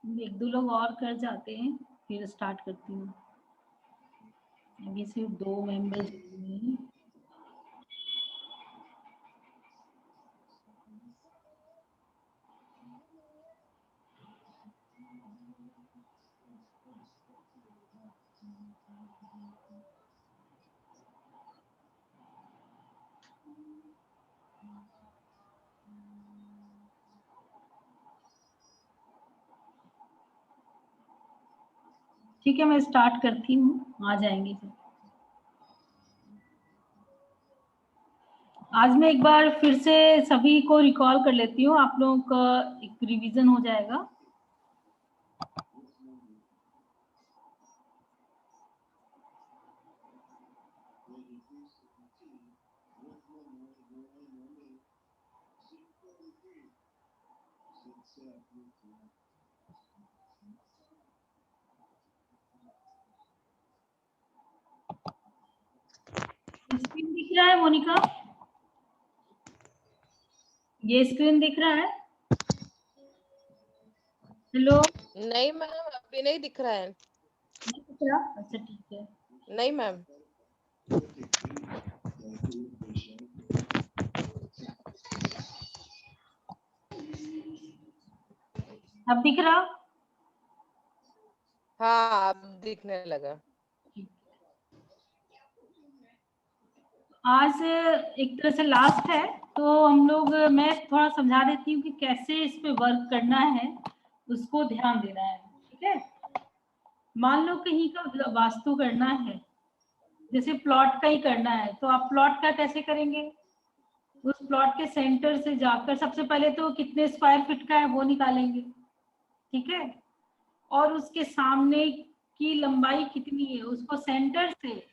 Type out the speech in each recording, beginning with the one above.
एक दो लोग और कर जाते हैं फिर स्टार्ट करती हूँ। अभी सिर्फ 2 मेंबर्स हैं। ठीक है, मैं स्टार्ट करती हूँ, आ जाएंगे सब। आज मैं एक बार फिर से सभी को रिकॉल कर लेती हूँ, आप लोगों का एक रिवीजन हो जाएगा। स्क्रीन दिख रहा है मोनिका? ये स्क्रीन दिख रहा है? हेलो? नहीं मैम, अभी नहीं दिख रहा है। नहीं दिख रहा? अच्छा ठीक है। नहीं मैम। अब दिख रहा? हाँ, अब दिखने लगा। आज एक तरह से लास्ट है, तो हम लोग, मैं थोड़ा समझा देती हूँ कि कैसे इस पे वर्क करना है, उसको ध्यान देना है। ठीक है, मान लो कहीं का वास्तु करना है, जैसे प्लॉट का ही करना है, तो आप प्लॉट का कैसे करेंगे? उस प्लॉट के सेंटर से जाकर सबसे पहले तो कितने स्क्वायर फीट का है वो निकालेंगे, ठीक है, और उसके सामने की लंबाई कितनी है उसको सेंटर से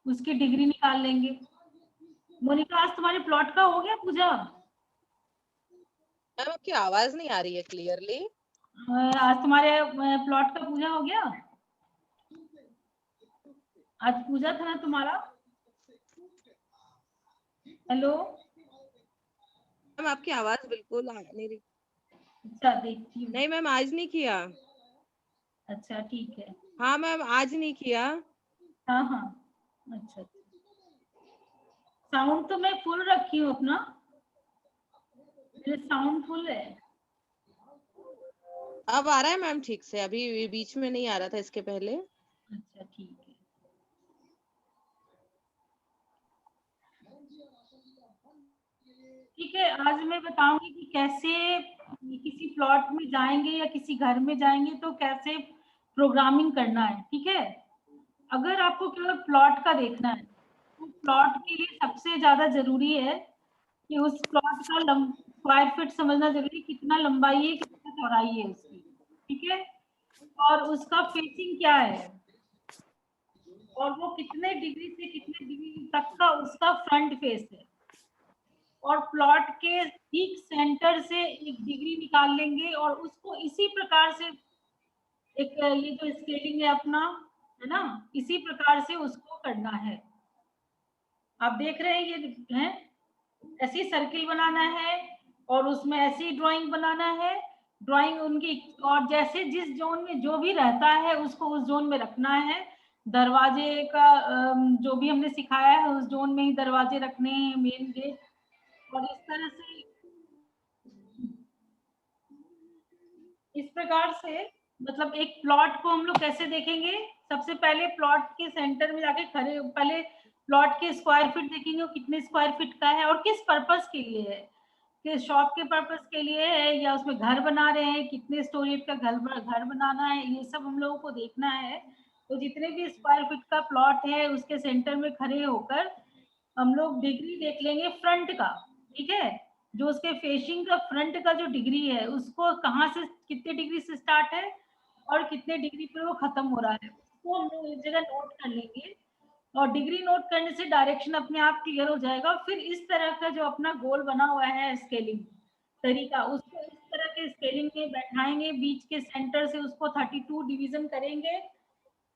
उसकी डिग्री निकाल लेंगे। मोनिका, आज तुम्हारे प्लॉट का हो गया पूजा? मैम आपकी आवाज नहीं आ रही है क्लियरली। आज तुम्हारे प्लॉट का पूजा हो गया? आज पूजा था ना तुम्हारा? हेलो? मैम आपकी आवाज बिल्कुल आ नहीं रही। अच्छा देखती हूँ। नहीं मैम, आज नहीं किया। अच्छा ठीक है। हाँ मैम, आज नहीं किया। हाँ हाँ, अच्छा। साउंड तो मैं फुल रखी हूँ अपना, मेरे साउंड फुल है। अब आ रहा है मैम ठीक से, अभी बीच में नहीं आ रहा था इसके पहले। अच्छा ठीक है। ठीक है, आज मैं बताऊंगी कि कैसे किसी प्लॉट में जाएंगे या किसी घर में जाएंगे तो कैसे प्रोग्रामिंग करना है। ठीक है, अगर आपको केवल प्लॉट का देखना है तो प्लॉट के लिए सबसे ज्यादा जरूरी है कि उस प्लॉट का स्क्वायर फीट समझना जरूरी, कितना लंबाई है कितना चौड़ाई है उसकी। ठीक है, और उसका फेसिंग क्या है और वो कितने डिग्री से कितने डिग्री तक का उसका फ्रंट फेस है, और प्लॉट के ठीक सेंटर से एक डिग्री निकाल लेंगे और उसको इसी प्रकार से एक ये जो स्केलिंग है अपना, है ना, इसी प्रकार से उसको करना है। आप देख रहे हैं ये है, ऐसी सर्किल बनाना है और उसमें ऐसी ड्राइंग बनाना है, ड्राइंग उनकी, और जैसे जिस जोन में जो भी रहता है उसको उस जोन में रखना है। दरवाजे का जो भी हमने सिखाया है उस जोन में ही दरवाजे रखने हैं, मेन गेट। और इस तरह से, इस प्रकार से, मतलब एक प्लॉट को हम लोग कैसे देखेंगे, सबसे पहले प्लॉट के सेंटर में जाके खड़े, पहले प्लॉट के स्क्वायर फीट देखेंगे वो कितने स्क्वायर फीट का है और किस पर्पस के लिए है, कि शॉप के पर्पस के लिए है या उसमें घर बना रहे हैं, कितने स्टोरेज का घर बनाना है, ये सब हम लोगों को देखना है। तो जितने भी स्क्वायर फीट का प्लॉट है उसके सेंटर में खड़े होकर हम लोग डिग्री देख लेंगे फ्रंट का। ठीक है, जो उसके फेसिंग का फ्रंट का जो डिग्री है उसको कहाँ से कितने डिग्री से स्टार्ट है और कितने डिग्री पे वो खत्म हो रहा है, उसको हम लोग एक जगह नोट कर लेंगे। और डिग्री नोट करने से डायरेक्शन अपने आप क्लियर हो जाएगा। फिर इस तरह का जो अपना गोल बना हुआ है स्केलिंग तरीका, उसको इस तरह के स्केलिंग में बैठाएंगे, बीच के सेंटर से उसको 32 डिवीजन करेंगे।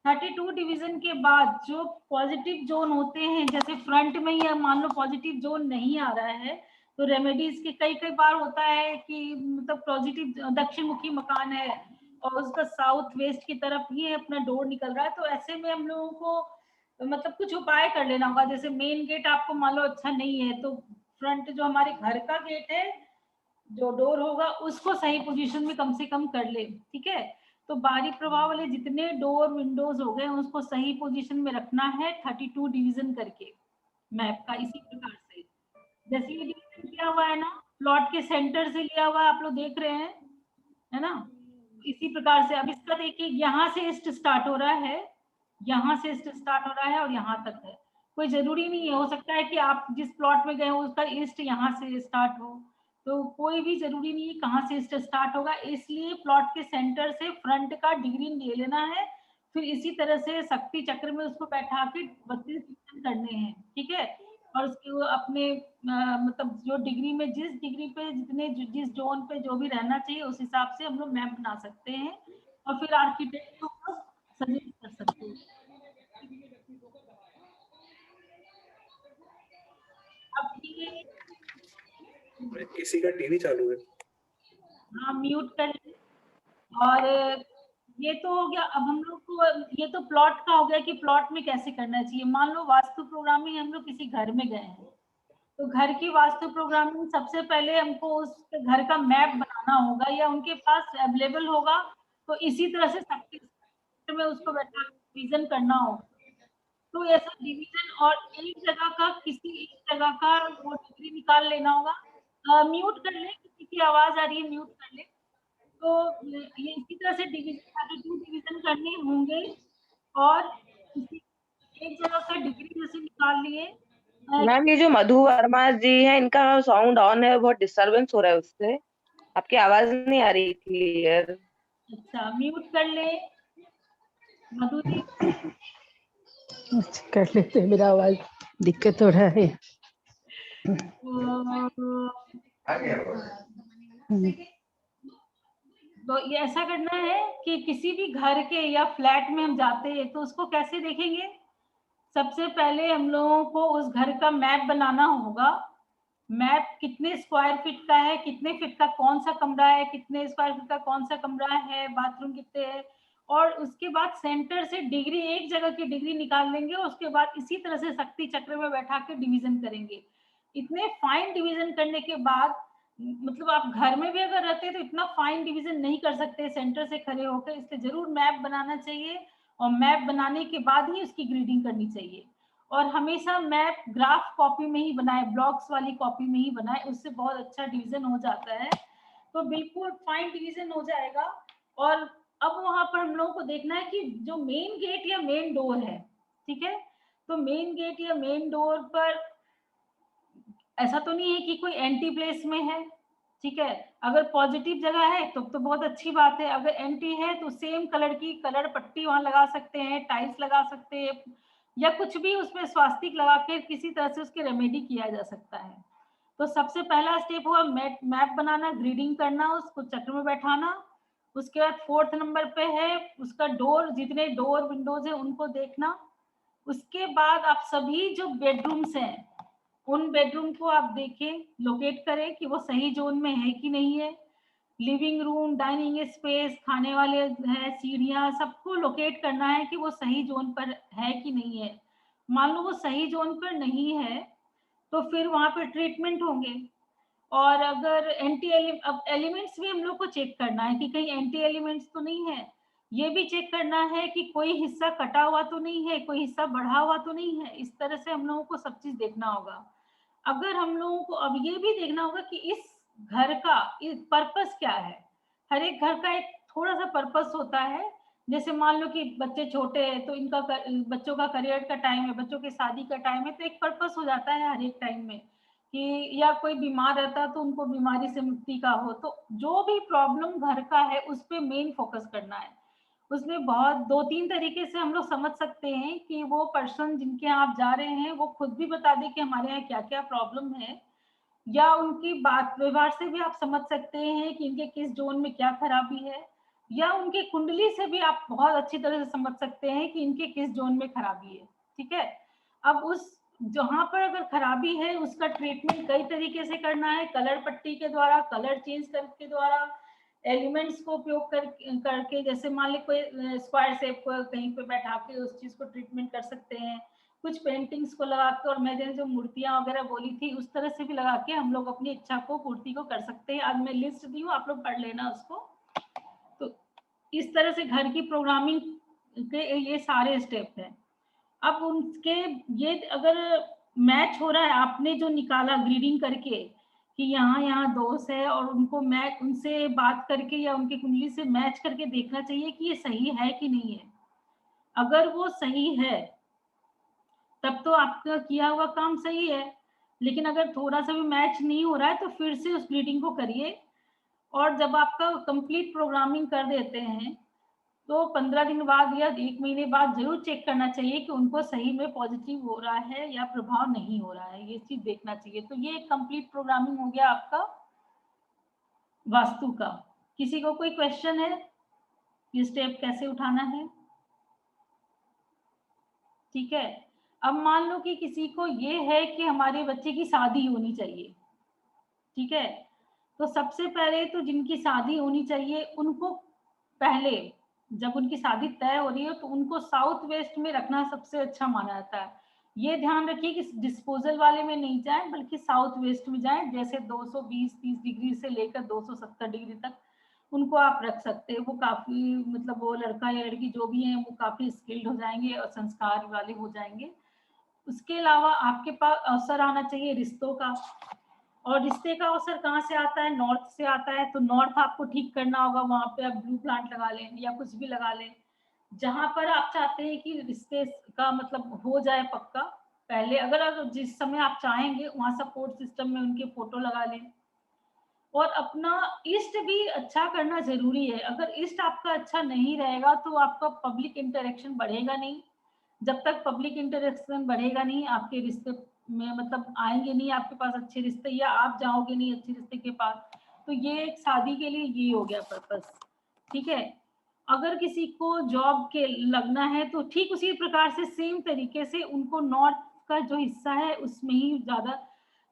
32 डिवीजन के बाद जो पॉजिटिव जोन होते हैं, जैसे फ्रंट में ही मान लो पॉजिटिव जोन नहीं आ रहा है तो रेमेडीज के कई कई बार होता है कि मतलब पॉजिटिव दक्षिण मुखी मकान है और उसका साउथ वेस्ट की तरफ ही अपना डोर निकल रहा है, तो ऐसे में हम लोगों को मतलब कुछ उपाय कर लेना होगा। जैसे मेन गेट आपको मान लो अच्छा नहीं है, तो फ्रंट जो हमारे घर का गेट है, जो डोर होगा, उसको सही पोजीशन में कम से कम कर ले, ठीक है। तो बाहरी प्रवाह वाले जितने डोर विंडोज हो गए उसको सही पोजीशन में रखना है 32 डिवीजन करके मैप का। इसी प्रकार से जैसे ये डिवीजन किया हुआ है ना, प्लॉट के सेंटर से लिया हुआ है, आप लोग देख रहे हैं, है ना। इसी प्रकार से अब इसका देखिए, यहाँ से ईस्ट स्टार्ट हो रहा है, यहाँ से ईस्ट स्टार्ट हो रहा है और यहाँ तक है। कोई जरूरी नहीं है, हो सकता है कि आप जिस प्लॉट में गए हो उसका ईस्ट यहाँ से स्टार्ट हो, तो कोई भी जरूरी नहीं है कहाँ से ईस्ट स्टार्ट होगा। इसलिए प्लॉट के सेंटर से फ्रंट का डिग्री ले लेना है, फिर इसी तरह से शक्ति चक्र में उसको बैठा के 32 करने हैं, ठीक है। और उसके वो अपने मतलब जो डिग्री में, जिस डिग्री पे जितने जिस जोन पे जो भी रहना चाहिए उस हिसाब से हम लोग मैप बना सकते हैं और फिर आर्किटेक्ट को सजेस्ट कर सकते हैं। अब ये किसी का टीवी चालू है, हाँ म्यूट कर ले। और ये तो हो गया। अब हम लोग को ये तो प्लॉट का हो गया कि प्लॉट में कैसे करना चाहिए। मान लो वास्तु प्रोग्रामिंग हम लोग किसी घर में गए हैं, तो घर की वास्तु प्रोग्रामिंग सबसे पहले हमको उस घर का मैप बनाना होगा या उनके पास अवेलेबल होगा, तो इसी तरह से सबके में उसको बैठा डिवीजन करना होगा। तो ऐसा डिवीजन और एक जगह का, किसी एक जगह का वो डिग्री निकाल लेना होगा। म्यूट कर ले, किसी की आवाज आ रही है म्यूट कर ले। तो ये इसी तरह से डिवीजन करने होंगे और किसी एक जगह का डिग्री जैसे निकाल लिए। मैम ये जो मधु वर्मा जी है, इनका साउंड ऑन है, बहुत डिस्टरबेंस हो रहा है उससे, आपकी आवाज नहीं आ रही थी यार। अच्छा म्यूट कर ले मधु जी। कर लेते, मेरा आवाज दिक्कत हो रहा है। तो ये ऐसा करना है कि किसी भी घर के या फ्लैट में हम जाते हैं तो उसको कैसे देखेंगे। सबसे पहले हम लोगों को उस घर का मैप बनाना होगा। मैप कितने स्क्वायर फीट का है, कितने फीट का कौन सा कमरा है, कितने स्क्वायर फीट का कौन सा कमरा है, बाथरूम कितने है, और उसके बाद सेंटर से डिग्री, एक जगह की डिग्री निकाल लेंगे। उसके बाद इसी तरह से शक्ति चक्र में बैठा के डिवीजन करेंगे। इतने फाइन डिवीजन करने के बाद, मतलब आप घर में भी अगर रहते हैं तो इतना फाइन डिवीजन नहीं कर सकते सेंटर से खड़े होकर, इसलिए जरूर मैप बनाना चाहिए और मैप बनाने के बाद ही उसकी ग्रीडिंग करनी चाहिए। और हमेशा मैप ग्राफ कॉपी में ही बनाए, ब्लॉक्स वाली कॉपी में ही बनाए, उससे बहुत अच्छा डिवीजन हो जाता है, तो बिल्कुल फाइन डिवीजन हो जाएगा। और अब वहां पर हम लोगों को देखना है कि जो मेन गेट या मेन डोर है, ठीक है, तो मेन गेट या मेन डोर पर ऐसा तो नहीं है कि कोई एंटी प्लेस में है, ठीक है। अगर पॉजिटिव जगह है तो बहुत अच्छी बात है। अगर एंटी है तो सेम कलर की कलर पट्टी वहां लगा सकते हैं, टाइल्स लगा सकते हैं, या कुछ भी उसमें स्वास्तिक लगा के किसी तरह से उसकी रेमेडी किया जा सकता है। तो सबसे पहला स्टेप हुआ मैप बनाना, ग्रीडिंग करना, उसको चक्र में बैठाना। उसके बाद 4th नंबर पे है उसका डोर, जितने डोर विंडोज है उनको देखना। उसके बाद आप सभी जो बेडरूम्स हैं उन बेडरूम को आप देखें, लोकेट करें कि वो सही जोन में है कि नहीं है। लिविंग रूम, डाइनिंग स्पेस, खाने वाले है, सीढ़ियां, सबको लोकेट करना है कि वो सही जोन पर है कि नहीं है। मान लो वो सही जोन पर नहीं है तो फिर वहां पर ट्रीटमेंट होंगे। और अगर एलिमेंट्स भी हम लोग को चेक करना है कि कहीं एंटी एलिमेंट्स तो नहीं है। ये भी चेक करना है कि कोई हिस्सा कटा हुआ तो नहीं है, कोई हिस्सा बढ़ा हुआ तो नहीं है। इस तरह से हम लोगों को सब चीज देखना होगा। अगर हम लोगों को अब ये भी देखना होगा कि इस घर का पर्पस क्या है। हर एक घर का एक थोड़ा सा पर्पस होता है। जैसे मान लो कि बच्चे छोटे हैं तो इनका बच्चों का करियर का टाइम है, बच्चों की शादी का टाइम है, तो एक पर्पस हो जाता है हर एक टाइम में कि, या कोई बीमार रहता है तो उनको बीमारी से मुक्ति का हो। तो जो भी प्रॉब्लम घर का है उस पर मेन फोकस करना है। उसमें बहुत 2-3 तरीके से हम लोग समझ सकते हैं कि वो पर्सन जिनके यहाँ आप जा रहे हैं वो खुद भी बता दे कि हमारे यहाँ क्या क्या प्रॉब्लम है, या उनकी बात व्यवहार से भी आप समझ सकते हैं कि इनके किस जोन में क्या खराबी है, या उनकी कुंडली से भी आप बहुत अच्छी तरह से समझ सकते हैं कि इनके किस जोन में खराबी है, ठीक है। अब उस जहां पर अगर खराबी है उसका ट्रीटमेंट कई तरीके से करना है, कलर पट्टी के द्वारा, कलर चेंज करके द्वारा, एलिमेंट्स को उपयोग करके, जैसे मान ली कोई स्क्वायर शेप को कहीं पे बैठा के उस चीज को ट्रीटमेंट कर सकते हैं, कुछ पेंटिंग्स को लगा के, और मैंने जो मूर्तियां वगैरह बोली थी उस तरह से भी लगा के हम लोग अपनी इच्छा को पूर्ति को कर सकते हैं। आज मैं लिस्ट दी हूँ, आप लोग पढ़ लेना उसको। तो इस तरह से घर की प्रोग्रामिंग के ये सारे स्टेप हैं। अब उनके ये अगर मैच हो रहा है, आपने जो निकाला ग्रीडिंग करके कि यहाँ यहाँ दोष है, और उनको मैच उनसे बात करके या उनकी कुंडली से मैच करके देखना चाहिए कि ये सही है कि नहीं है। अगर वो सही है तब तो आपका किया हुआ काम सही है, लेकिन अगर थोड़ा सा भी मैच नहीं हो रहा है तो फिर से उस ग्रीडिंग को करिए। और जब आपका कंप्लीट प्रोग्रामिंग कर देते हैं तो 15 दिन बाद या 1 महीने बाद जरूर चेक करना चाहिए कि उनको सही में पॉजिटिव हो रहा है या प्रभाव नहीं हो रहा है, ये चीज देखना चाहिए। तो ये कंप्लीट प्रोग्रामिंग हो गया आपका वास्तु का। किसी को कोई क्वेश्चन है, ये स्टेप कैसे उठाना है? ठीक है। अब मान लो कि किसी को ये है कि हमारे बच्चे की शादी होनी चाहिए, ठीक है, तो सबसे पहले तो जिनकी शादी होनी चाहिए उनको पहले, जब उनकी शादी तय हो रही है तो उनको साउथ वेस्ट में रखना सबसे अच्छा माना जाता है। ये ध्यान रखिए कि डिस्पोजल वाले में नहीं जाए, बल्कि साउथ वेस्ट में जाए। जैसे 220-30 डिग्री से लेकर 270 डिग्री तक उनको आप रख सकते हैं। वो काफी मतलब वो लड़का या लड़की जो भी है वो काफी स्किल्ड हो जाएंगे और संस्कार वाले हो जाएंगे। उसके अलावा आपके पास अवसर आना चाहिए रिश्तों का, और रिश्ते का अवसर कहाँ से आता है? नॉर्थ से आता है। तो नॉर्थ आपको ठीक करना होगा, वहां पे आप ब्लू प्लांट लगा लें या कुछ भी लगा लें जहां पर आप चाहते हैं कि रिश्ते का मतलब हो जाए पक्का। पहले अगर जिस समय आप चाहेंगे वहां सपोर्ट सिस्टम में उनके फोटो लगा लें। और अपना ईस्ट भी अच्छा करना जरूरी है। अगर ईस्ट आपका अच्छा नहीं रहेगा तो आपका पब्लिक इंटरेक्शन बढ़ेगा नहीं। जब तक पब्लिक इंटरेक्शन बढ़ेगा नहीं, आपके रिश्ते में मतलब आएंगे नहीं आपके पास अच्छे रिश्ते, या आप जाओगे नहीं अच्छे रिश्ते के पास। तो ये एक शादी के लिए ये हो गया पर्पस, ठीक है। अगर किसी को जॉब के लगना है तो ठीक उसी प्रकार से सेम तरीके से उनको नॉर्थ का जो हिस्सा है उसमें ही ज्यादा।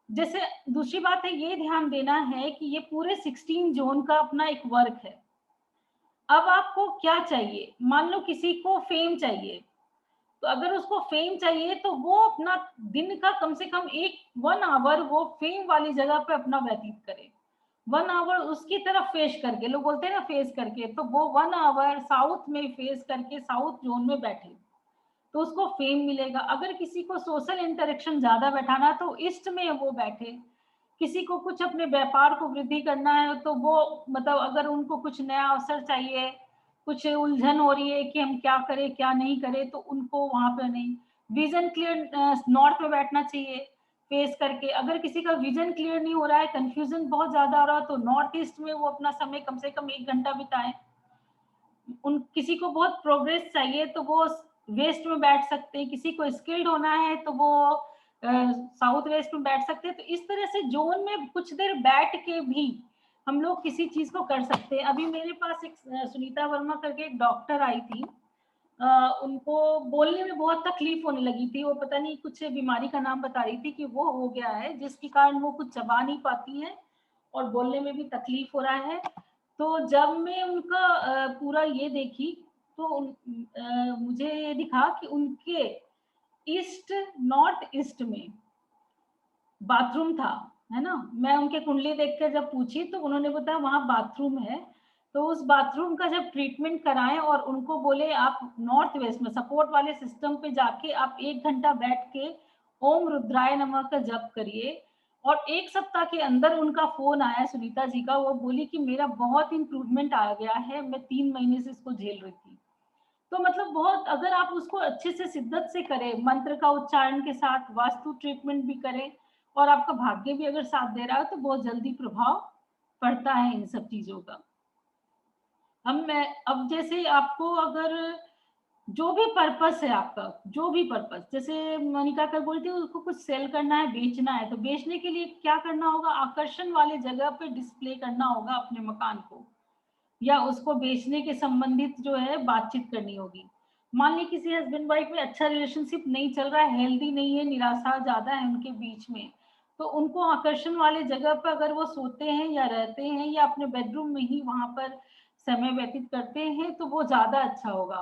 जैसे दूसरी बात है, ये ध्यान देना है कि ये पूरे 16 जोन का अपना एक वर्क है। अब आपको क्या चाहिए? मान लो किसी को फेम चाहिए, तो अगर उसको फेम चाहिए तो वो अपना दिन का कम से कम 1 आवर वो फेम वाली जगह पे अपना व्यतीत करे। 1 आवर उसकी तरफ फेस करके, लोग बोलते हैं ना फेस करके, तो वो 1 आवर साउथ में फेस करके साउथ जोन में बैठे तो उसको फेम मिलेगा। अगर किसी को सोशल इंटरेक्शन ज्यादा बैठाना तो ईस्ट में वो बैठे। किसी को कुछ अपने व्यापार को वृद्धि करना है तो वो मतलब अगर उनको कुछ नया अवसर चाहिए, कुछ उलझन हो रही है कि हम क्या करें क्या नहीं करें, तो उनको वहां पर नहीं, विजन क्लियर नॉर्थ में बैठना चाहिए फेस करके। अगर किसी का विजन क्लियर नहीं हो रहा है, कंफ्यूजन बहुत ज्यादा हो रहा है, तो नॉर्थ ईस्ट में वो अपना समय कम से कम 1 घंटा बिताएं। उन किसी को बहुत प्रोग्रेस चाहिए तो वो वेस्ट में बैठ सकते हैं, किसी को स्किल्ड होना है तो वो साउथ वेस्ट में बैठ सकते हैं। तो इस तरह से जोन में कुछ देर बैठ के भी हम लोग किसी चीज को कर सकते हैं। अभी मेरे पास एक सुनीता वर्मा करके एक डॉक्टर आई थी, उनको बोलने में बहुत तकलीफ होने लगी थी। वो पता नहीं कुछ बीमारी का नाम बता रही थी कि वो हो गया है जिसके कारण वो कुछ चबा नहीं पाती है और बोलने में भी तकलीफ हो रहा है। तो जब मैं उनका पूरा ये देखी तो मुझे ये दिखा कि उनके ईस्ट नॉर्थ ईस्ट में बाथरूम था, है ना। मैं उनके कुंडली देख कर जब पूछी तो उन्होंने बताया वहां बाथरूम है। तो उस बाथरूम का जब ट्रीटमेंट कराएं और उनको बोले आप नॉर्थ वेस्ट में सपोर्ट वाले सिस्टम पे जाके आप 1 घंटा बैठ के ओम रुद्राय नमः का जप करिए। और 1 सप्ताह के अंदर उनका फोन आया सुनीता जी का, वो बोली कि मेरा बहुत इंप्रूवमेंट आ गया है, मैं 3 महीने से इसको झेल रही थी। तो मतलब बहुत, अगर आप उसको अच्छे से शिद्दत से करें, मंत्र का उच्चारण के साथ वास्तु ट्रीटमेंट भी करें और आपका भाग्य भी अगर साथ दे रहा है तो बहुत जल्दी प्रभाव पड़ता है इन सब चीजों का। अब जैसे आपको अगर जो भी पर्पस है आपका, जो भी पर्पस, जैसे मोनिका कर बोलती है उसको कुछ सेल करना है, बेचना है, तो बेचने के लिए क्या करना होगा? आकर्षण वाले जगह पे डिस्प्ले करना होगा अपने मकान को, या उसको बेचने के संबंधित जो है बातचीत करनी होगी। मान ली किसी हस्बैंड वाइफ में अच्छा रिलेशनशिप नहीं चल रहा है, हेल्दी नहीं है, निराशा ज्यादा है उनके बीच में, तो उनको आकर्षण वाले जगह पर अगर वो सोते हैं या रहते हैं या अपने बेडरूम में ही वहां पर समय व्यतीत करते हैं तो वो ज्यादा अच्छा होगा।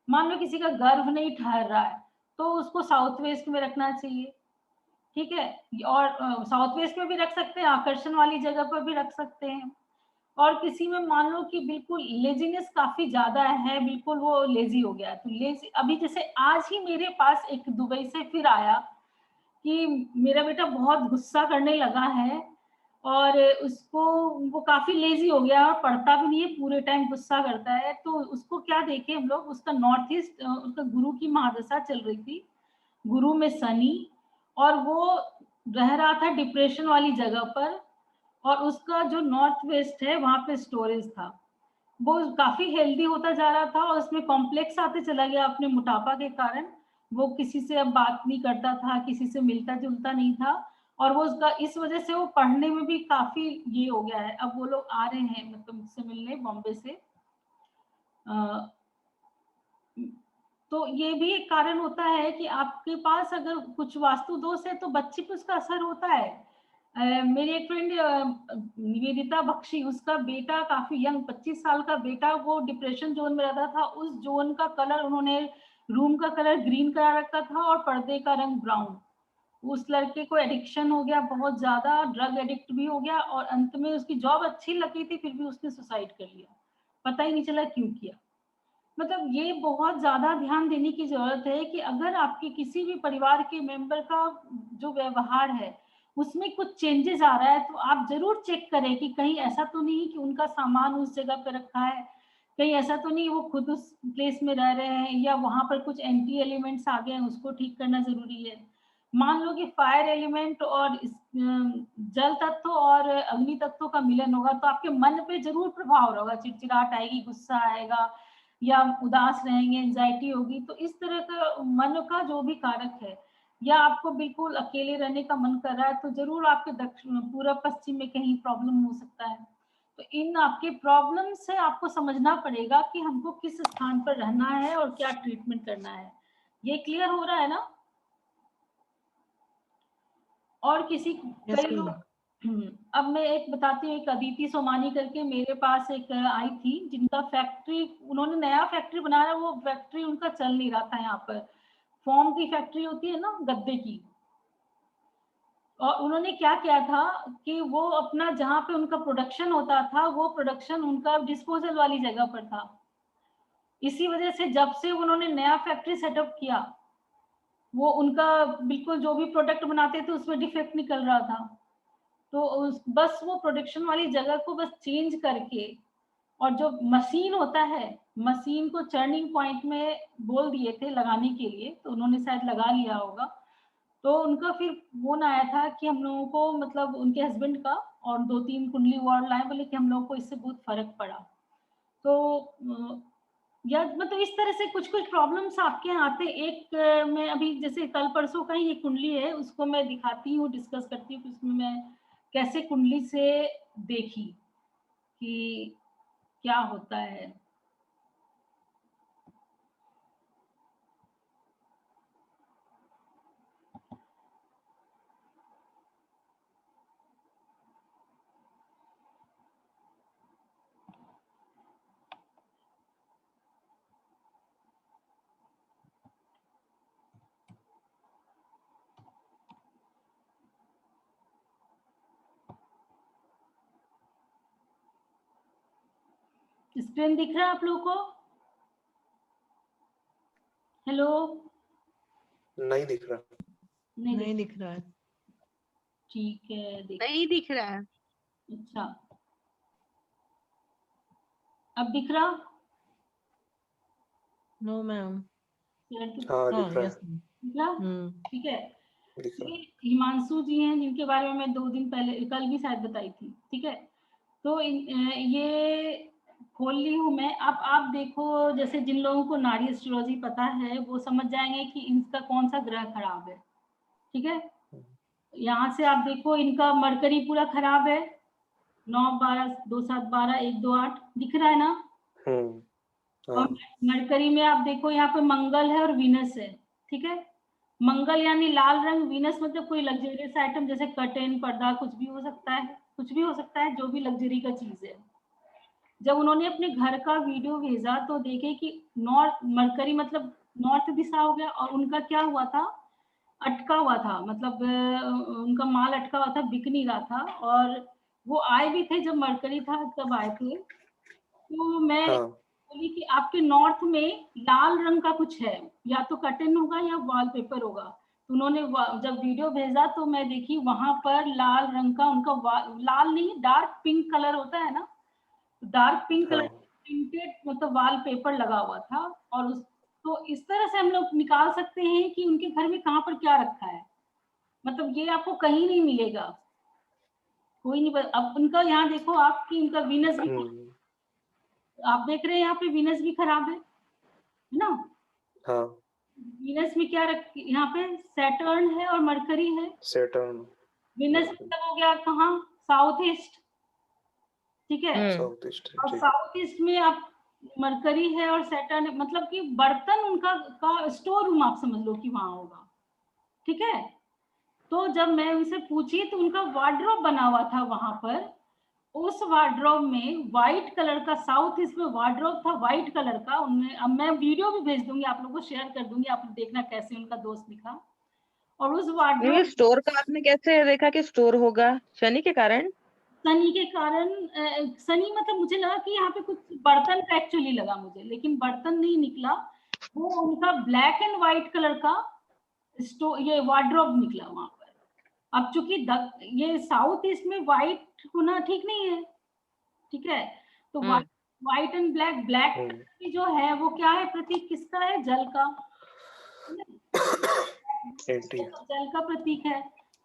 मान लो किसी का गर्भ नहीं ठहर रहा है तो उसको साउथ वेस्ट में रखना चाहिए, ठीक है। और साउथ वेस्ट में भी रख सकते हैं, आकर्षण वाली जगह पर भी रख सकते हैं। और किसी में मान लो कि बिल्कुल लेजीनेस काफी ज्यादा है, बिल्कुल वो लेजी हो गया, तो लेजी, अभी जैसे आज ही मेरे पास एक दुबई से फिर आया कि मेरा बेटा बहुत गुस्सा करने लगा है और उसको, वो काफी लेजी हो गया और पढ़ता भी नहीं है, पूरे टाइम गुस्सा करता है। तो उसको क्या देखे हम लोग, उसका नॉर्थ ईस्ट, उसका गुरु की महादशा चल रही थी, गुरु में शनि, और वो रह रहा था डिप्रेशन वाली जगह पर, और उसका जो नॉर्थ वेस्ट है वहां पे स्टोरेज था। वो काफी हेल्दी होता जा रहा था और उसमें कॉम्प्लेक्स आते चला गया अपने मोटापा के कारण। वो किसी से अब बात नहीं करता था, किसी से मिलता जुलता नहीं था, और वो उसका इस वजह से वो पढ़ने में भी काफी ये हो गया है। अब वो लोग आ रहे हैं मतलब मुझसे मिलने बॉम्बे से। तो ये भी एक कारण होता है कि आपके पास अगर कुछ वास्तु दोष है तो बच्चे पे उसका असर होता है। मेरी एक फ्रेंड निवेदिता बख्शी, उसका बेटा काफी यंग 25 साल का बेटा, वो डिप्रेशन जोन में रहता था। उस जोन का कलर उन्होंने, रूम का कलर ग्रीन करा रखा था और पर्दे का रंग ब्राउन। उस लड़के को एडिक्शन हो गया बहुत ज्यादा, ड्रग एडिक्ट भी हो गया, और अंत में उसकी जॉब अच्छी लगी थी फिर भी उसने सुसाइड कर लिया, पता ही नहीं चला क्यों किया। मतलब ये बहुत ज्यादा ध्यान देने की जरूरत है कि अगर आपके किसी भी परिवार के मेंबर का जो व्यवहार है उसमें कुछ चेंजेस आ रहा है तो आप जरूर चेक करें कि कहीं ऐसा तो नहीं कि उनका सामान उस जगह पर रखा है, कहीं ऐसा तो नहीं वो खुद उस प्लेस में रह रहे हैं, या वहां पर कुछ एंटी एलिमेंट्स आ गए हैं, उसको ठीक करना जरूरी है। मान लो कि फायर एलिमेंट और जल तत्व और अग्नि तत्व का मिलन होगा तो आपके मन पे जरूर प्रभाव होगा, चिड़चिड़ाहट आएगी, गुस्सा आएगा, या उदास रहेंगे, एंजाइटी होगी। तो इस तरह का मन का जो भी कारक है, या आपको बिल्कुल अकेले रहने का मन कर रहा है तो जरूर आपके दक्षिण पूर्व पश्चिम में कहीं प्रॉब्लम हो सकता है। तो इन आपके प्रॉब्लम से आपको समझना पड़ेगा कि हमको किस स्थान पर रहना है और क्या ट्रीटमेंट करना है। ये क्लियर हो रहा है ना? और किसी कई लोग, अब मैं एक बताती हूँ, एक अदिति सोमानी करके मेरे पास एक आई थी जिनका फैक्ट्री, उन्होंने नया फैक्ट्री बनाया, वो फैक्ट्री उनका चल नहीं रहा था। यहाँ पर फॉर्म की फैक्ट्री होती है ना, गद्दे की, और उन्होंने क्या किया था कि वो अपना जहाँ पे उनका प्रोडक्शन होता था वो प्रोडक्शन उनका डिस्पोजल वाली जगह पर था। इसी वजह से जब से उन्होंने नया फैक्ट्री सेटअप किया, वो उनका बिल्कुल जो भी प्रोडक्ट बनाते थे उसमें डिफेक्ट निकल रहा था। तो बस वो प्रोडक्शन वाली जगह को बस चेंज करके, और जो मशीन होता है, मशीन को टर्निंग पॉइंट में बोल दिए थे लगाने के लिए, तो उन्होंने शायद लगा लिया होगा। तो उनका फिर फोन आया था कि हम लोगों को, मतलब उनके हस्बैंड का, और 2-3 कुंडली और लाए, बोले कि हम लोगों को इससे बहुत फर्क पड़ा। तो या मतलब इस तरह से कुछ कुछ प्रॉब्लम्स आपके यहाँ आते। एक मैं अभी जैसे कल परसों का ही एक कुंडली है, उसको मैं दिखाती हूँ, डिस्कस करती हूँ कि उसमें मैं कैसे कुंडली से देखी कि क्या होता है। स्क्रीन दिख रहा है आप लोगों को? हेलो? नहीं दिख रहा। नहीं दिख रहा है। ठीक है, नहीं दिख रहा है। अच्छा, अब दिख रहा? No ma'am. हाँ हाँ दिख रहा यस है, दिख रहा? ठीक है। दिख रहा है। ये हिमांशु जी हैं जिनके बारे में मैं 2 दिन पहले, कल भी शायद बताई थी, ठीक है। तो ये खोल ली हूँ मैं। अब आप देखो, जैसे जिन लोगों को नाड़ी एस्ट्रोलॉजी पता है वो समझ जाएंगे कि इनका कौन सा ग्रह खराब है, ठीक है। यहाँ से आप देखो, इनका मरकरी पूरा खराब है, 9, 12, 2, 7, 12, 1, 2, 8 दिख रहा है ना। हाँ। और मरकरी में आप देखो यहाँ पे मंगल है और वीनस है, ठीक है। मंगल यानी लाल रंग, वीनस मतलब कोई लग्जरियस आइटम जैसे कर्टेन, पर्दा, कुछ भी हो सकता है, कुछ भी हो सकता है जो भी लग्जरी का चीज है। जब उन्होंने अपने घर का वीडियो भेजा तो देखे कि नॉर्थ मरकरी मतलब नॉर्थ दिशा हो गया, और उनका क्या हुआ था, अटका हुआ था, मतलब उनका माल अटका हुआ था, बिक नहीं रहा था। और वो आए भी थे जब मरकरी था तब आए थे। तो मैं हाँ बोली कि आपके नॉर्थ में लाल रंग का कुछ है, या तो कर्टेन होगा या वॉलपेपर होगा। तो उन्होंने जब वीडियो भेजा तो मैं देखी वहां पर लाल रंग का उनका लाल नहीं, डार्क पिंक कलर होता है ना, डार्क पिंक कलर हाँ प्रिंटेड मतलब वॉलपेपर लगा हुआ था। और उस तो इस तरह से हम लोग निकाल सकते हैं कि उनके घर में कहाँ पर क्या रखा है, मतलब ये आपको कहीं नहीं मिलेगा, कोई नहीं। अब उनका यहाँ देखो आपकी, उनका वीनस भी, आप देख रहे हैं यहाँ पे वीनस भी खराब है ना। हाँ वीनस में क्या रख, यहाँ पे सैटर्न है और मरकरी है। सैटर्न वीनस मतलब हो गया कहाँ, साउथ ईस्ट, ठीक है। साउथ ईस्ट और जी। साउथ ईस्ट में आप मरकरी है और सैटर्न है, मतलब कि बर्तन उनका का स्टोर रूम आप समझ लो कि वहां होगा, ठीक है। तो जब मैं उनसे पूछी तो उनका वार्डरोब बना हुआ था वहां पर, उस वार्डरोब में व्हाइट कलर का, साउथ ईस्ट में वार्डरोब था व्हाइट कलर का। उनमें अब मैं वीडियो भी भेज दूंगी आप लोगों को, शेयर कर दूंगी, आप देखना कैसे उनका दोस्त लिखा। और उस ये वार्डरोब स्टोर का आपने कैसे देखा कि स्टोर होगा, शनि के कारण? शनि के कारण, शनि मतलब मुझे लगा कि यहाँ पे कुछ बर्तन का एक्चुअली लगा मुझे, लेकिन बर्तन नहीं निकला, वो उनका ब्लैक एंड व्हाइट कलर का ये वार्डरोब निकला वहां पर। अब चूंकि ये साउथ ईस्ट में व्हाइट होना ठीक नहीं है, ठीक है। तो व्हाइट एंड ब्लैक, ब्लैक की जो है वो क्या है, प्रतीक किसका है, जल का, एंटी जल का प्रतीक है।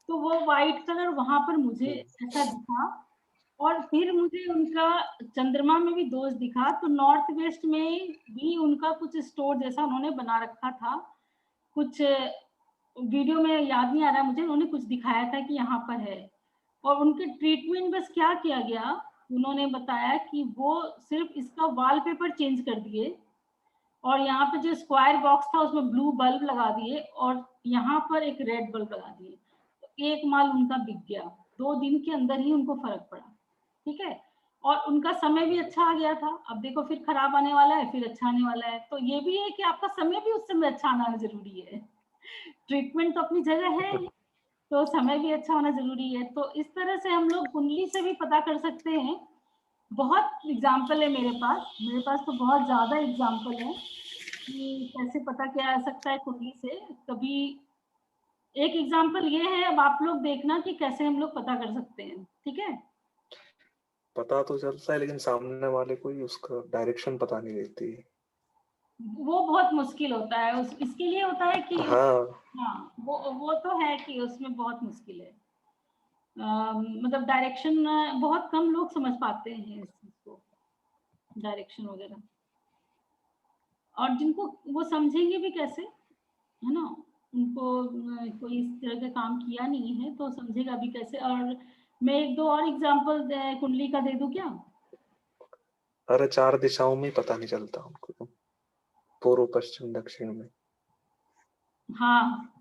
तो वो व्हाइट कलर वहां पर मुझे ऐसा दिखा। और फिर मुझे उनका चंद्रमा में भी दोष दिखा, तो नॉर्थ वेस्ट में भी उनका कुछ स्टोर जैसा उन्होंने बना रखा था, कुछ वीडियो में याद नहीं आ रहा मुझे, उन्होंने कुछ दिखाया था कि यहाँ पर है। और उनके ट्रीटमेंट बस क्या किया गया, उन्होंने बताया कि वो सिर्फ इसका वॉलपेपर चेंज कर दिए, और यहाँ पे जो स्क्वायर बॉक्स था उसमें ब्लू बल्ब लगा दिए, और यहाँ पर एक रेड बल्ब लगा दिए। तो एक माल उनका बिक गया, 2 दिन के अंदर ही उनको फर्क पड़ा, ठीक है। और उनका समय भी अच्छा आ गया था। अब देखो फिर खराब आने वाला है, फिर अच्छा आने वाला है, तो ये भी है कि आपका समय भी उस समय अच्छा आना जरूरी है। ट्रीटमेंट तो अपनी जगह है, तो समय भी अच्छा होना जरूरी है। तो इस तरह से हम लोग कुंडली से भी पता कर सकते हैं। बहुत एग्जाम्पल है मेरे पास तो बहुत ज्यादा एग्जाम्पल है कि कैसे पता किया जा सकता है कुंडली से। कभी एक एग्जाम्पल ये है, अब आप लोग देखना कि कैसे हम लोग पता कर सकते हैं, ठीक है। पता तो चलता है लेकिन सामने वाले को ही उसका डायरेक्शन पता नहीं रहती। वो बहुत मुश्किल होता है, इसके लिए होता है कि हाँ हाँ, वो तो है कि उसमें बहुत मुश्किल है। मतलब डायरेक्शन बहुत कम लोग समझ पाते हैं इस चीज को, डायरेक्शन वगैरह। और जिनको वो समझेंगे भी कैसे, है ना, उनको कोई इस तरह का काम किया नहीं है तो समझेगा भी कैसे। और मैं 1-2 और एग्जांपल कुंडली का दे दूं क्या? अरे 4 दिशाओं में ही पता नहीं चलता उनको तो, पूर्व पश्चिम दक्षिण में। हाँ,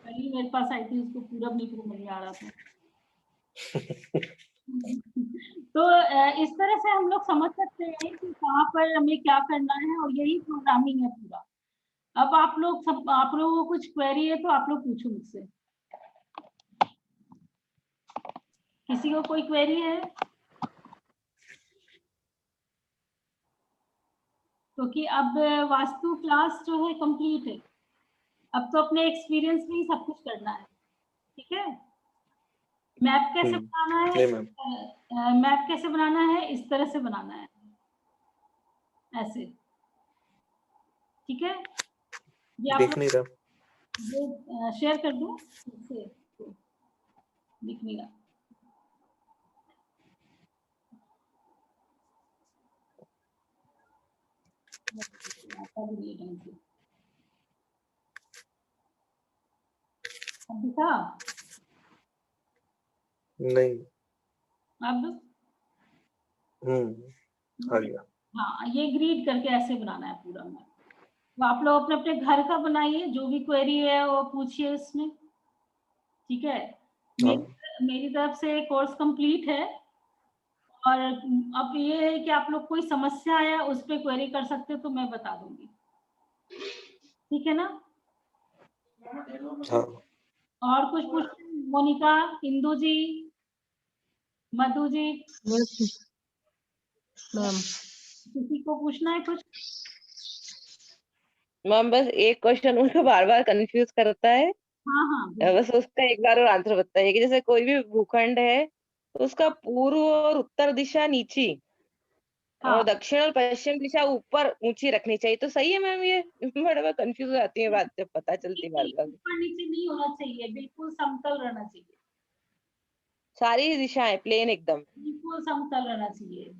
पहले मेरे पास आई थी, उसको पूरब नहीं आ रहा था। तो इस तरह से हम लोग समझ सकते हैं कि कहाँ पर हमें क्या करना है, और यही प्रोग्रामिंग है पूरा। अब आप लोगों को कुछ क्वेरी है तो आप लोग पूछो मुझसे, किसी को कोई क्वेरी है? क्योंकि अब वास्तु क्लास जो है कंप्लीट है, अब तो अपने एक्सपीरियंस में ही सब कुछ करना है, ठीक है। मैप कैसे बनाना नहीं मैम। है, मैप कैसे बनाना है, इस तरह से बनाना है, ऐसे, ठीक है। ये आप दिख नहीं रहा। लोग ये शेयर कर दूं इससे, तो दिख नहीं रहा। आता भी नहीं ढंग से। अब दिखा? नहीं। अब आ गया। हाँ, ये ग्रीड करके ऐसे बनाना है पूरा मैप, तो आप लोग अपने अपने घर का बनाइए, जो भी क्वेरी है वो पूछिए इसमें, ठीक है। हाँ मेरी तरफ से कोर्स कंप्लीट है, और अब ये है कि आप लोग कोई समस्या है उस पर क्वेरी कर सकते हो तो मैं बता दूंगी, ठीक है ना। हाँ और कुछ पूछ, मोनिका, इंदु जी, मधु जी, मैम किसी को पूछना है कुछ? मैम बस एक क्वेश्चन उनको बार बार कंफ्यूज करता है, हाँ हाँ बिल्कुल। बस उसका एक बार और आंसर बताइए कि जैसे कोई भी भूखंड है तो उसका पूर्व और उत्तर दिशा नीची हाँ, और दक्षिण और पश्चिम दिशा ऊपर ऊंची रखनी चाहिए, तो सही है मैम ये? बड़ा बार कंफ्यूज हो जाती है बात जब पता चलती है बार बार। ऊपर नीचे नहीं होना चाहिए, बिल्कुल समतल रहना चाहिए, सारी दिशाएं प्लेन एकदम? बिल्कुल समतल रहना चाहिए।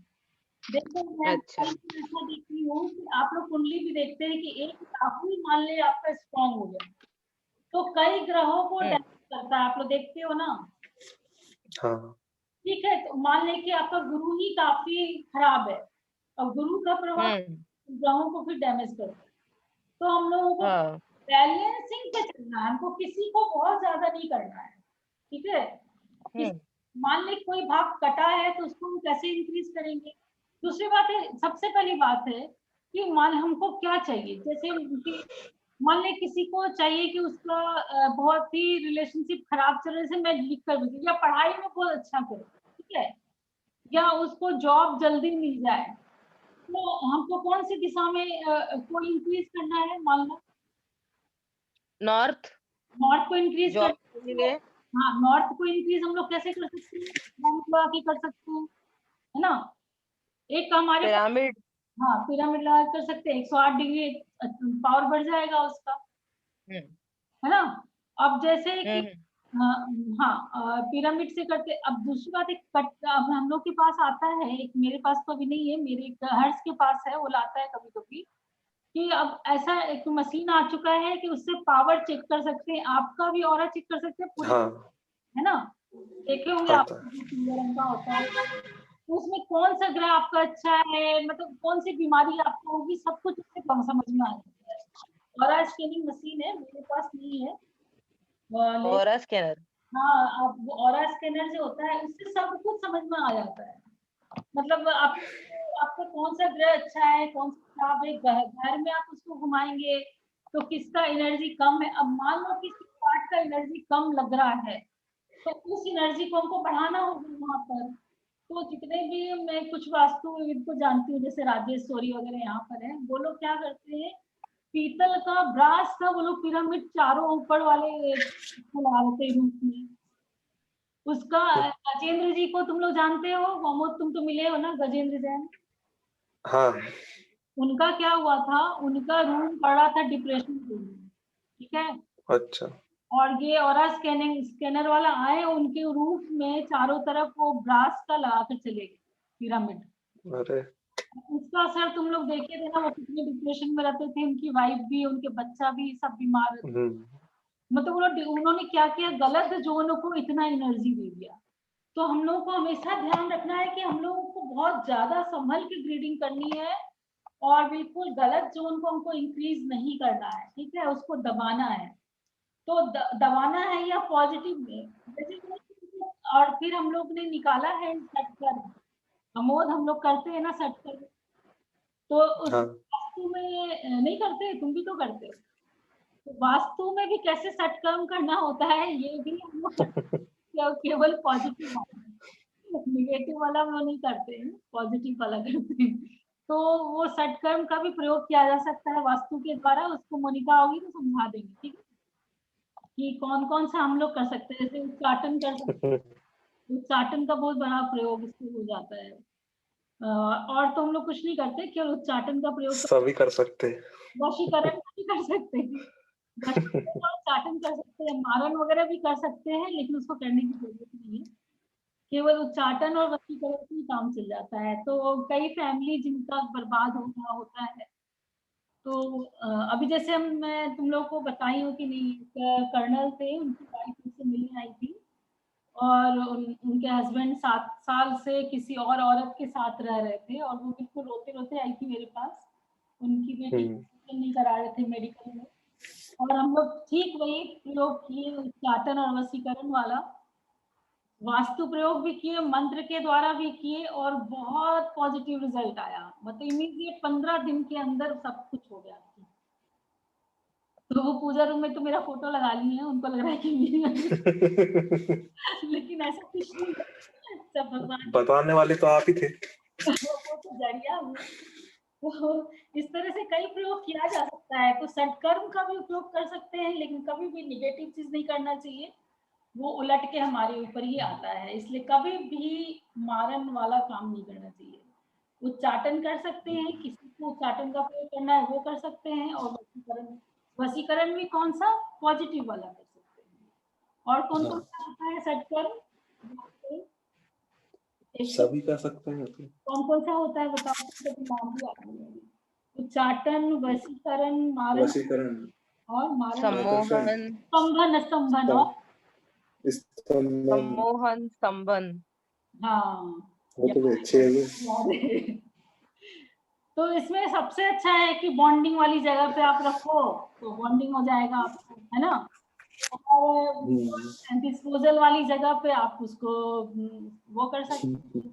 देखो मैं अच्छा। ऐसा देखती हूँ कि आप लोग कुंडली भी देखते हैं कि एक राहु ही मान ले आपका स्ट्रॉन्ग हो गया तो कई ग्रहों को हम्म। डैमेज करता है, आप लोग देखते हो ना, हाँ ठीक है। तो मान ले कि आपका गुरु ही काफी खराब है, और गुरु का प्रभाव हम्म। ग्रहों को फिर डैमेज करता है। तो हम लोगों को हाँ। बैलेंसिंग पे चलना है, हमको किसी को बहुत ज्यादा नहीं करना है, ठीक है। हम्म। मान ले कोई भाग कटा है तो उसको हम कैसे इंक्रीज करेंगे। दूसरी बात है, सबसे पहली बात है कि मान हमको क्या चाहिए, जैसे कि मान ले किसी को चाहिए कि उसका बहुत ही रिलेशनशिप खराब चल रहे से मैं लिख कर दूँ, या पढ़ाई में बहुत अच्छा करे, ठीक है, या उसको जॉब जल्दी मिल जाए, तो हमको कौन सी दिशा में को इंक्रीज करना है, मान लो नॉर्थ। नॉर्थ को इंक्रीज कर, जॉब के लिए। हाँ नॉर्थ को इंक्रीज हम लोग कैसे कर सकते हैं, नॉर्थ लगा के कर सकते हैं, है ना। एक हमारे पास, पिरामिड। हाँ पिरामिड लगा के कर सकते हैं, 108 डिग्री पावर बढ़ जाएगा उसका, हम्म। है ना। अब जैसे कि हम्म। हाँ, हाँ पिरामिड से करते। अब दूसरी बात, एक कट अब हम लोग के पास आता है, एक मेरे पास तो अभी नहीं है, मेरे एक हर्ष के पास है, वो लाता है कभी कभी, कि अब ऐसा एक मशीन आ चुका है कि उससे पावर चेक कर सकते हैं, आपका भी ऑरा चेक कर सकते हैं पूरे, हाँ है ना। देखे होंगे आप, आता है। जो पीले रंग का होता है, तो उसमें कौन सा ग्रह आपका अच्छा है, मतलब कौन सी बीमारी आपको होगी, सब कुछ उससे कम समझ में आ जाता है। ऑरा स्कैनिंग मशीन है, मेरे पास नहीं है, ऑरा स्कैनर। हाँ अब ऑरा स्कैनर जो होता है उससे सब कुछ समझ में आ जाता है, मतलब आप आपका कौन सा ग्रह अच्छा है कौन सा खराब है, घर में आप उसको घुमाएंगे तो किसका एनर्जी कम है। अब मान लो किसी पार्ट का एनर्जी कम लग रहा है तो उस एनर्जी को हमको बढ़ाना होगा वहां पर। तो जितने भी मैं कुछ वास्तुविद को जानती हूँ, जैसे राजेश्वरी वगैरह यहाँ पर है, वो लोग क्या करते हैं, पीतल का ब्रास का वो लोग पिरामिड चारों ऊपर वाले लगा देते हैं रूप में उसका। गजेंद्र जी को तुम लोग जानते हो, मोहम्मद तुम तो मिले हो ना, गजेंद्र जैन, हाँ उनका क्या हुआ था, उनका रूम पड़ा था डिप्रेशन में, ठीक है। अच्छा और ये ऑरा स्कैनिंग स्कैनर वाला आए, उनके रूफ में चारों तरफ वो ब्रास का लगा कर चले गए पिरामिड। अरे उसका असर तुम लोग देखे थे ना, वो कितने डिप्रेशन में रहते थे, उनकी वाइफ भी उनके बच्चा भी सब बीमार रहते, हम्म मतलब उन्होंने क्या किया, गलत जोनों को इतना एनर्जी दे दिया। तो हम लोगों को हमेशा ध्यान रखना है कि हम लोगों को बहुत ज्यादा संभल के ग्रीडिंग करनी है, और बिल्कुल गलत जोन को हमको इंक्रीज नहीं करना है, ठीक है, उसको दबाना है। तो दबाना है या पॉजिटिव में, जैसे और फिर हम लोग ने निकाला है सेट कर, अमोद हम लोग करते हैं ना सेट कर, तो उस हाँ वास्तु में नहीं करते, तुम भी तो करते हो, तो वास्तु में भी कैसे सटकर्म करना होता है ये भी हम लोग केवल पॉजिटिव वाला, निगेटिव वाला हम लोग नहीं करते हैं, पॉजिटिव वाला करते हैं। तो वो सटकर्म का भी प्रयोग किया जा सकता है वास्तु के द्वारा, उसको मोनिका होगी तो समझा देंगे, ठीक है, कि कौन कौन सा हम लोग कर सकते हैं, जैसे उच्चाटन कर सकते हैं, उच्चाटन का बहुत बड़ा प्रयोग इससे हो जाता है। और तो हम लोग कुछ नहीं करते, केवल उच्चाटन का प्रयोग, सभी कर सकते हैं। वशीकरण भी कर सकते हैं, वशीकरण और उच्चाटन कर सकते हैं, मारन वगैरह भी कर सकते हैं, लेकिन उसको करने की जरूरत नहीं है, केवल उच्चाटन और वशीकरण से ही काम चल जाता है। तो कई फैमिली जिनका बर्बाद हो गया होता है, तो अभी जैसे मैं तुम लोग को बताई हूँ कि नहीं, कर्नल थे, उनकी वाइफ उनसे मिलने आई थी, और उनके हस्बैंड 7 साल से किसी और औरत के साथ रह रहे थे, और वो बिल्कुल रोते रोते आई थी मेरे पास, उनकी बेटी नहीं करा रहे थे मेडिकल में, और हम लोग ठीक वही प्रयोग किए, उच्चाटन और वशीकरण वाला। वास्तु प्रयोग भी किए, मंत्र के द्वारा भी किए, और बहुत पॉजिटिव रिजल्ट आया। मतलब इमीडिएट 15 दिन के अंदर सब कुछ हो गया। तो वो पूजा रूम में तो मेरा फोटो लगा ली है, उनको लग रहा है कि मेरी लेकिन ऐसा कुछ नहीं है, सब भगवान बताने वाले तो आप ही थे। वो तो जरिया हुआ। तो इस तरह से कई प्रयोग किया जा सकता है। तो सत्कर्म का भी उपयोग कर सकते हैं, लेकिन कभी भी निगेटिव चीज नहीं करना चाहिए, वो उलट के हमारे ऊपर ही आता है। इसलिए कभी भी मारन वाला काम नहीं करना चाहिए। उच्चाटन कर सकते हैं, किसी को उच्चाटन का प्रयोग करना है वो कर सकते हैं, और वशीकरण भी कौन सा पॉजिटिव वाला कर सकते हैं। और कौन कौन सा आता है सत्कर्म? सभी कर सकते हैं। कौन कौन सा होता है बताओ, तो नाम भी आता है। उच्चाटन, वशीकरण, मारन वशीकरण और मारन, सम्मोहन, स्तंभन, स्तंभन और सम्मोहन, स्तंभन। हाँ, वो तो अच्छे है। तो इसमें सबसे अच्छा है कि बॉन्डिंग वाली जगह पे आप रखो, तो बॉन्डिंग हो जाएगा आपको, है ना। और डिस्पोजल वाली जगह पे आप उसको वो कर सकते हैं,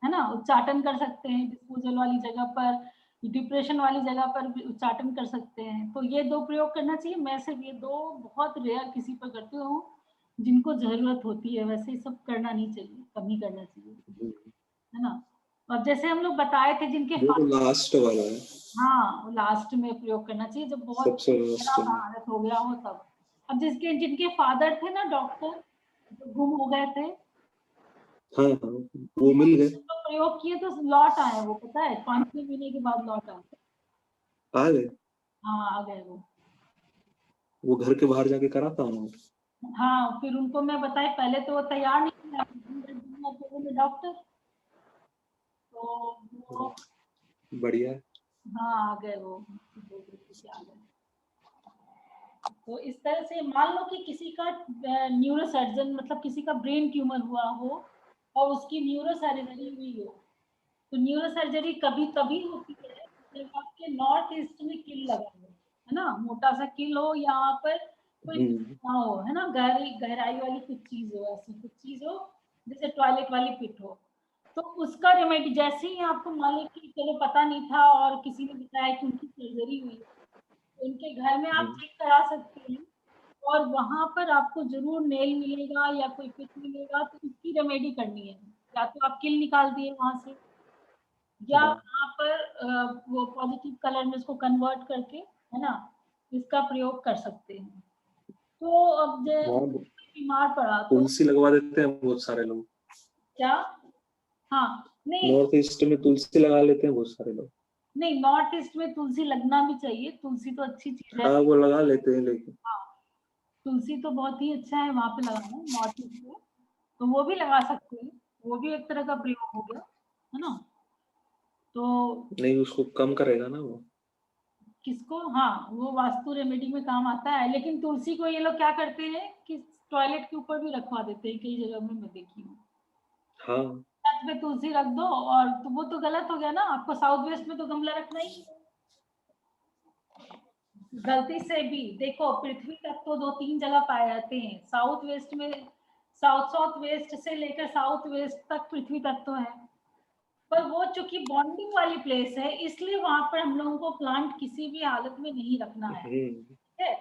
है ना, उच्चाटन कर सकते हैं। डिस्पोजल वाली जगह पर, डिप्रेशन वाली जगह पर भी उच्चाटन कर सकते हैं। तो ये 2 प्रयोग करना चाहिए। मैं सिर्फ ये 2 बहुत रेयर किसी पर करती हूँ जिनको जरूरत होती है, वैसे सब करना नहीं चाहिए, कम ही करना चाहिए, है ना। और जैसे हम लोग बताए थे जिनके लास्ट वाला है, हाँ, लास्ट में प्रयोग करना चाहिए जब बहुत सबसे लास्ट में। हालत हो गया हो तब। अब जिनके फादर थे ना डॉक्टर, जो गुम हो गए थे, हाँ हाँ, वो मिल गए, तो प्रयोग किए तो लौट आए वो, पता है 5-6 महीने के बाद लौट आए। आ गए। हाँ, आ गए वो घर के बाहर जाके करा था उन्होंने। हाँ, फिर उनको मैं बताई, पहले तो वो तैयार नहीं था डॉक्टर, तो वो बढ़िया है। हाँ आ गए वो, आ गए। तो इस तरह से मान लो कि किसी का न्यूरो सर्जन, मतलब किसी का ब्रेन ट्यूमर हुआ हो और उसकी न्यूरो सर्जरी हुई हो, तो न्यूरो सर्जरी कभी तभी होती है जब आपके नॉर्थ ईस्ट में किल लगा हो, है ना, मोटा सा किल हो, यहाँ पर कोई ना हो, है ना, गहराई वाली कुछ चीज हो, ऐसी कुछ चीज हो जैसे टॉयलेट वाली पिट हो। तो उसका रेमेडी, जैसे ही आपको मान लो कि चलो पता नहीं था और किसी ने बताया कि उनकी सर्जरी हुई है, तो उनके घर में आप चेक करा सकते हैं, और वहां पर आपको जरूर नेल मिलेगा या कोई पिट मिलेगा, तो उसकी रेमेडी करनी है। या तो आप किल निकाल दिए वहां से, या वहां पर वो पॉजिटिव कलर में उसको कन्वर्ट करके, है ना, इसका प्रयोग कर सकते हैं। तो अब बीमार पड़ा तो तुलसी लगवा देते हैं बहुत सारे लोग। क्या? हाँ, नहीं नॉर्थ ईस्ट में तुलसी लगा लेते हैं बहुत सारे लोग। नहीं, नॉर्थ ईस्ट में तुलसी लगना भी चाहिए, तुलसी तो अच्छी चीज है। हाँ, वो लगा लेते हैं, लेकिन हाँ, तुलसी तो बहुत ही अच्छा है वहां पे लगाना, नॉर्थ ईस्ट में, तो वो भी लगा सकते हैं, वो भी एक तरह का प्रयोग हो गया, है ना। तो नहीं, उसको कम करेगा ना वो। किसको? हाँ, वो वास्तु रेमेडी में काम आता है, लेकिन तुलसी को ये लोग क्या करते हैं कि टॉयलेट के ऊपर भी रखवा देते हैं, कई जगह में मैं देखी हूँ। हाँ, छत पे तुलसी रख दो, और तो वो तो गलत हो गया ना, आपको साउथ वेस्ट में तो गमला रखना ही है। गलती से भी देखो, पृथ्वी तक तो 2-3 जगह पाए जाते हैं, साउथ वेस्ट में, साउथ वेस्ट से लेकर साउथ वेस्ट तक पृथ्वी तक तो है, पर वो चूंकि बॉन्डिंग वाली प्लेस है, इसलिए वहां पर हम लोगों को प्लांट किसी भी हालत में नहीं रखना है, ठीक है।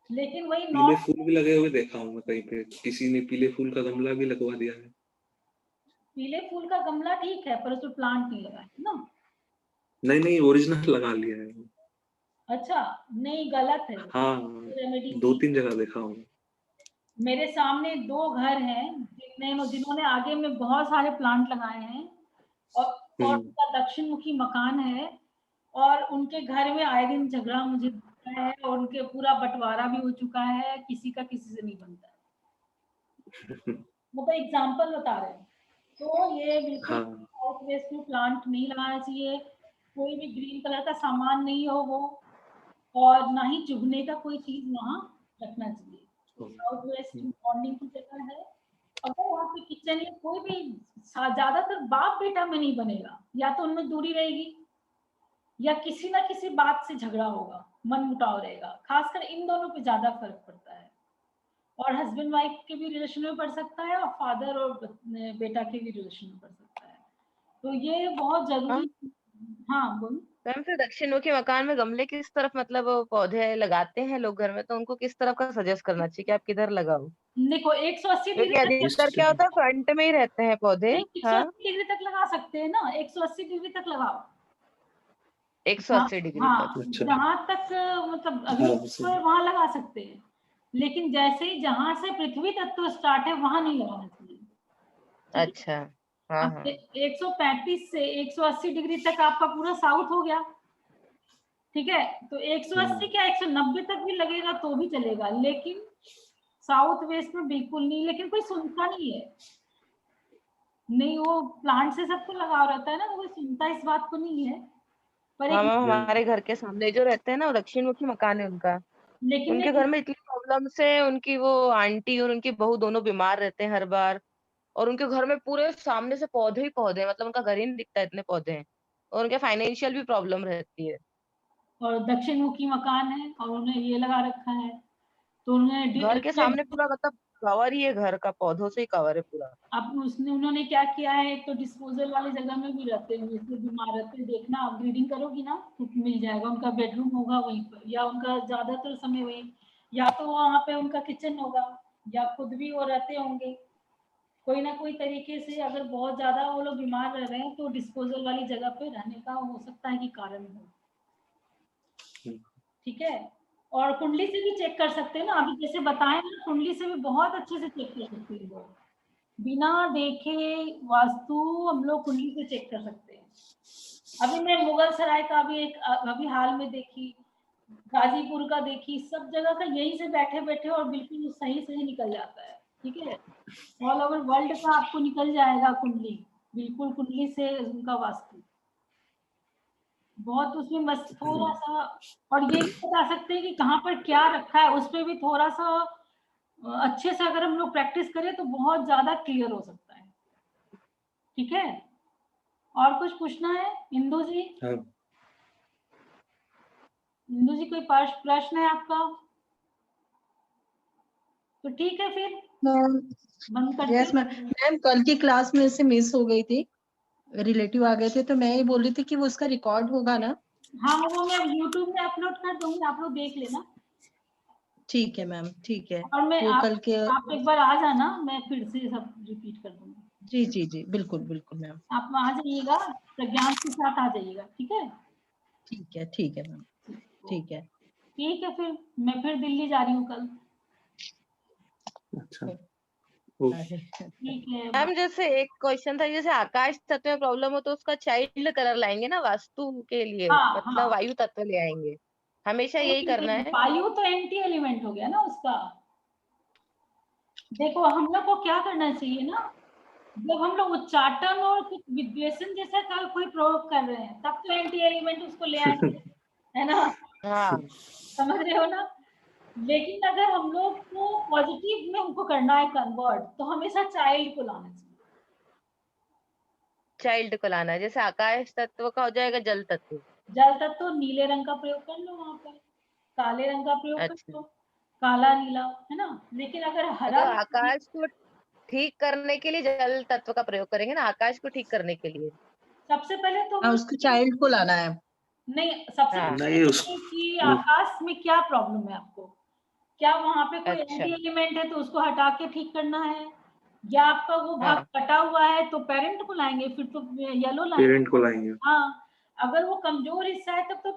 लेकिन वही पीले नॉर्थ, फूल भी लगे हुए देखा हूँ मैं कहीं पे, किसी ने पीले फूल का गमला भी लगवा दिया है। पीले फूल का गमला ठीक है, पर उसमें प्लांट नहीं लगा है ना। नहीं नहीं, ओरिजिनल लगा लिया है। अच्छा, नहीं गलत है, हाँ, रेमेडी 2-3 जगह देखा हूँ। मेरे सामने 2 घर हैं जिन्होंने आगे में बहुत सारे प्लांट लगाए हैं, और उनका दक्षिण मुखी मकान है, और उनके घर में आए दिन झगड़ा मुझे दिखता है, और उनके पूरा बंटवारा भी हो चुका है, किसी का किसी से नहीं बनता है। मतलब एग्जाम्पल बता रहे हैं। तो ये बिल्कुल साउथ वेस्ट में प्लांट नहीं लगाना चाहिए, कोई भी ग्रीन कलर का सामान नहीं हो वो, और ना ही चुभने का कोई चीज वहां रखना चाहिए। साउथ वेस्ट बॉन्डिंग की जगह है। अगर वहाँ पे किचन या कोई भी, ज्यादातर बाप बेटा में नहीं बनेगा, या तो उनमें दूरी रहेगी, या किसी ना किसी बात से झगड़ा होगा, मन मुटाव रहेगा। खासकर इन दोनों पे ज्यादा फर्क पड़ता है, और हस्बैंड वाइफ के भी रिलेशन में पड़ सकता है और फादर और बेटा के भी रिलेशन में पड़ सकता है। तो ये बहुत जरूरी। हाँ बोलो। मैम फिर दक्षिण मुखी मकान में गमले किस तरफ, मतलब वो पौधे लगाते हैं लोग घर में, तो उनको किस तरफ का सजेस्ट करना चाहिए कि आप किधर लगाओ? देखो 180 डिग्री क्योंकि तक, अधिकतर क्या होता है फ्रंट में ही रहते हैं पौधे। नहीं हाँ, 180 डिग्री तक लगा सकते हैं ना, 180 डिग्री तक लगाओ। 180 डिग्री हाँ, तक। अच्छा। जहाँ तक मतलब अभी हाँ, सही। वहां लगा सकते हैं, लेकिन जैसे ही जहां से पृथ्वी तत्व स्टार्ट है वहां नहीं लगाना चाहिए। अच्छा, हाँ अब हाँ 135 से 180 डिग्री तक आपका पूरा साउथ हो गया, ठीक है। तो 180 क्या 190 तक भी लगेगा तो भी चलेगा, लेकिन साउथ वेस्ट में बिल्कुल नहीं। लेकिन कोई सुनता नहीं है, नहीं वो प्लांट से सबको लगाव रहता है ना, तो कोई सुनता इस बात को नहीं है। पर हाँ एक मैम, हमारे घर के सामने जो रहते हैं ना, वो दक्षिण मुखी मकान है उनका। लेकिन उनके एक घर में इतनी प्रॉब्लम से उनकी वो आंटी और उनकी बहू दोनों बीमार रहते हैं हर बार। और उनके घर में पूरे सामने से पौधे ही पौधे हैं, मतलब उनका घर ही नहीं दिखता, इतने पौधे हैं। और उनके फाइनेंशियल भी प्रॉब्लम रहती है। और दक्षिण मुखी मकान है और उन्हें ये लगा रखा है, तो घर के सामने उन्होंने पूरा मतलब कवर ही है, घर का पौधों से ही कवर है पूरा। अब उन्होंने क्या किया है, एक तो डिस्पोजल वाली जगह में भी रहते हैं, इसलिए बीमार रहते हैं। देखना आप रीडिंग करोगी ना तो मिल जाएगा, उनका बेडरूम होगा वहीं पर, या उनका ज्यादातर समय वहीं, या तो वहाँ पे उनका किचन होगा, या खुद भी वो रहते होंगे। कोई ना कोई तरीके से अगर बहुत ज्यादा वो लोग बीमार रह रहे हैं तो डिस्पोजल वाली जगह पे रहने का हो सकता है कि कारण हो, ठीक है। और कुंडली से भी चेक कर सकते हैं ना, अभी जैसे बताए ना, कुंडली से भी बहुत अच्छे से चेक कर सकते हैं लोग, बिना देखे वास्तु हम लोग कुंडली से चेक कर सकते हैं। अभी मैं मुगल सराय का भी एक अभी हाल में देखी, गाजीपुर का देखी, सब जगह का यहीं से बैठे बैठे और बिल्कुल सही सही निकल जाता है, ठीक है। ऑल ओवर वर्ल्ड का आपको निकल जाएगा कुंडली, बिल्कुल कुंडली से उनका वास्तु बहुत उसमें मस्त थोड़ा सा। और ये भी बता सकते हैं कि कहाँ पर क्या रखा है, उस पर भी थोड़ा सा अच्छे से अगर हम लोग प्रैक्टिस करें तो बहुत ज्यादा क्लियर हो सकता है, ठीक है। और कुछ पूछना है इंदु जी? हाँ। इंदु जी कोई प्रश्न है आपका? तो ठीक है फिर बंद करते यस मैम। मैम कल की क्लास में से मिस हो गई थी, रिलेटिव आ गए थे, तो मैं ये बोल रही थी कि वो उसका रिकॉर्ड होगा ना? हाँ वो मैं यूट्यूब में अपलोड कर दूंगी, आप लोग देख लेना। ठीक है मैम, ठीक है। और मैं वो कल के आप एक बार आ जाना, मैं फिर से सब रिपीट कर दूंगी। जी जी जी, बिल्कुल बिल्कुल मैम। आप आ जाइएगा, प्रज्ञान के साथ आ जाइएगा, ठीक है। ठीक है मैम, ठीक है। ठीक है फिर मैं फिर दिल्ली जा रही हूँ कल, अच्छा। ठीक है। मैम जैसे एक क्वेश्चन था, जैसे आकाश तत्व में प्रॉब्लम हो तो उसका चाइल्ड कलर लाएंगे ना वास्तु के लिए, हाँ मतलब हाँ, वायु तत्व ले आएंगे, हमेशा यही करना है? वायु तो एंटी एलिमेंट हो गया ना उसका। देखो हम लोग को क्या करना चाहिए ना, जब हम लोग उच्चाटन और कुछ विद्वेषण जैसा का कोई प्रयोग कर रहे हैं तब तो एंटी एलिमेंट उसको ले आएंगे, है ना, हाँ, समझ रहे हो ना। लेकिन अगर हम लोग को पॉजिटिव में हमको करना है कन्वर्ट, तो हमेशा चाइल्ड को लाना चाहिए। चाइल्ड को लाना है। जैसे आकाश तत्व का हो जाएगा जल तत्व। जल तत्व तो नीले रंग का प्रयोग कर लो, वहां पर काले रंग का प्रयोग कर अच्छा, लो, काला नीला, है ना। लेकिन अगर हरा, मतलब आकाश को ठीक करने के लिए जल तत्व का प्रयोग करेंगे ना, आकाश को ठीक करने के लिए। सबसे पहले तो हाँ, उसको चाइल्ड को लाना है। नहीं, सबसे हाँ, पहले नहीं देखिए कि आकाश में क्या प्रॉब्लम है आपको, क्या वहां पे कोई अच्छा, एंटी एलिमेंट है तो उसको हटा के ठीक करना है, या आपका वो भाग हाँ, कटा हुआ है तो पेरेंट को लाएंगे, फिर तो येलो लाएंगे। पेरेंट को लाएंगे। हाँ, अगर वो कमजोर हिस्सा है तब तो